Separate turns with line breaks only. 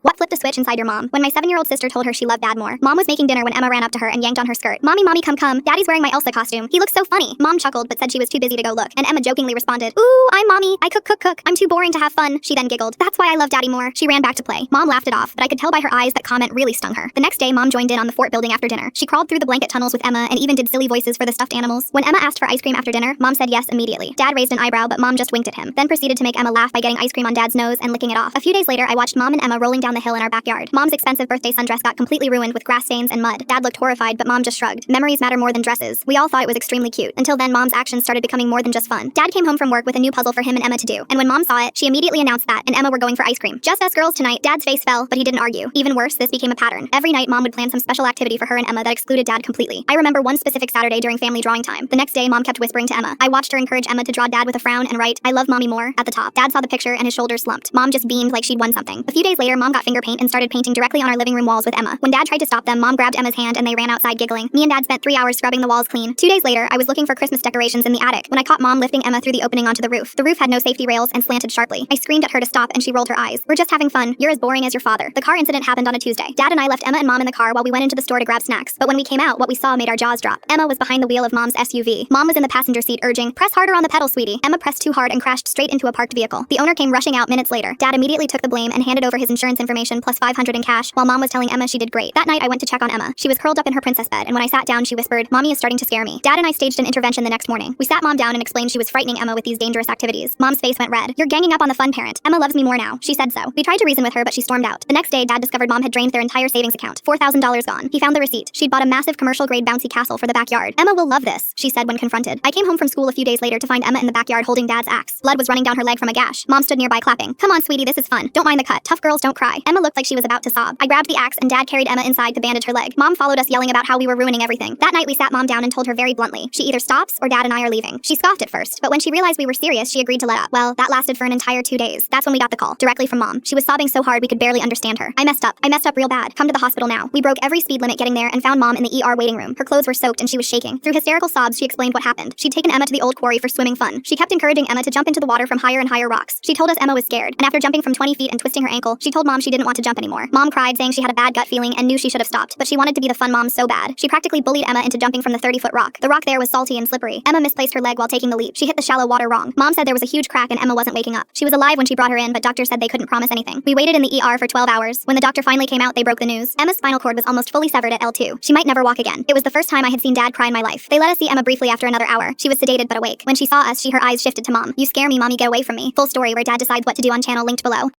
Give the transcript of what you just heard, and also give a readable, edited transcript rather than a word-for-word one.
What flipped the switch inside your mom? When my 7-year-old sister told her she loved dad more. Mom was making dinner when Emma ran up to her and yanked on her skirt. Mommy, mommy, come, come. Daddy's wearing my Elsa costume. He looks so funny. Mom chuckled but said she was too busy to go look. And Emma jokingly responded, Ooh, I'm mommy. I cook. I'm too boring to have fun. She then giggled. That's why I love daddy more. She ran back to play. Mom laughed it off, but I could tell by her eyes that comment really stung her. The next day, Mom joined in on the fort building after dinner. She crawled through the blanket tunnels with Emma and even did silly voices for the stuffed animals. When Emma asked for ice cream after dinner, Mom said yes immediately. Dad raised an eyebrow, but Mom just winked at him, then proceeded to make Emma laugh by getting ice cream on Dad's nose and licking it off. A few days later, I watched Mom and Emma rolling down the hill in our backyard. Mom's expensive birthday sundress got completely ruined with grass stains and mud. Dad looked horrified, but Mom just shrugged. Memories matter more than dresses. We all thought it was extremely cute. Until then, Mom's actions started becoming more than just fun. Dad came home from work with a new puzzle for him and Emma to do, and when Mom saw it, she immediately announced that and Emma were going for ice cream. Just us girls tonight. Dad's face fell, but he didn't argue. Even worse, this became a pattern. Every night, Mom would plan some special activity for her and Emma that excluded Dad completely. I remember one specific Saturday during family drawing time. The next day, Mom kept whispering to Emma. I watched her encourage Emma to draw Dad with a frown and write, I love mommy more, at the top. Dad saw the picture and his shoulders slumped. Mom just beamed like she'd won something. A few days later, Mom got finger paint and started painting directly on our living room walls with Emma. When Dad tried to stop them, Mom grabbed Emma's hand and they ran outside giggling. Me and Dad spent 3 hours scrubbing the walls clean. 2 days later, I was looking for Christmas decorations in the attic when I caught Mom lifting Emma through the opening onto the roof. The roof had no safety rails and slanted sharply. I screamed at her to stop and she rolled her eyes. We're just having fun. You're as boring as your father. The car incident happened on a Tuesday. Dad and I left Emma and Mom in the car while we went into the store to grab snacks. But when we came out, what we saw made our jaws drop. Emma was behind the wheel of Mom's SUV. Mom was in the passenger seat urging, press harder on the pedal, sweetie. Emma pressed too hard and crashed straight into a parked vehicle. The owner came rushing out minutes later. Dad immediately took the blame and handed over his insurance information plus $500 in cash while Mom was telling Emma she did great. That night I went to check on Emma. She was curled up in her princess bed, and when I sat down she whispered, Mommy is starting to scare me. Dad and I staged an intervention the next morning. We sat Mom down and explained she was frightening Emma with these dangerous activities. Mom's face went red. You're ganging up on the fun parent. Emma loves me more now. She said so. We tried to reason with her, but she stormed out. The next day, Dad discovered Mom had drained their entire savings account. $4,000 gone. He found the receipt. She'd bought a massive commercial-grade bouncy castle for the backyard. Emma will love this, she said when confronted. I came home from school a few days later to find Emma in the backyard holding Dad's axe. Blood was running down her leg from a gash. Mom stood nearby clapping. Come on, sweetie, this is fun. Don't mind the cut. Tough girls don't cry. Emma looked like she was about to sob. I grabbed the axe and Dad carried Emma inside to bandage her leg. Mom followed us yelling about how we were ruining everything. That night we sat Mom down and told her very bluntly. She either stops or Dad and I are leaving. She scoffed at first, but when she realized we were serious, she agreed to let up. Well, that lasted for an entire 2 days. That's when we got the call, directly from Mom. She was sobbing so hard we could barely understand her. I messed up real bad. Come to the hospital now. We broke every speed limit getting there and found Mom in the ER waiting room. Her clothes were soaked and she was shaking. Through hysterical sobs, she explained what happened. She'd taken Emma to the old quarry for swimming fun. She kept encouraging Emma to jump into the water from higher and higher rocks. She told us Emma was scared, and after jumping from 20 feet and twisting her ankle, she told Mom she didn't want to jump anymore. Mom cried, saying she had a bad gut feeling and knew she should have stopped, but she wanted to be the fun mom so bad. She practically bullied Emma into jumping from the 30-foot rock. The rock there was salty and slippery. Emma misplaced her leg while taking the leap. She hit the shallow water wrong. Mom said there was a huge crack and Emma wasn't waking up. She was alive when she brought her in, but doctors said they couldn't promise anything. We waited in the ER for 12 hours. When the doctor finally came out, they broke the news. Emma's spinal cord was almost fully severed at L2. She might never walk again. It was the first time I had seen Dad cry in my life. They let us see Emma briefly after another hour. She was sedated but awake. When she saw us, her eyes shifted to Mom. You scare me, mommy, get away from me. Full story where Dad decides what to do on channel linked below.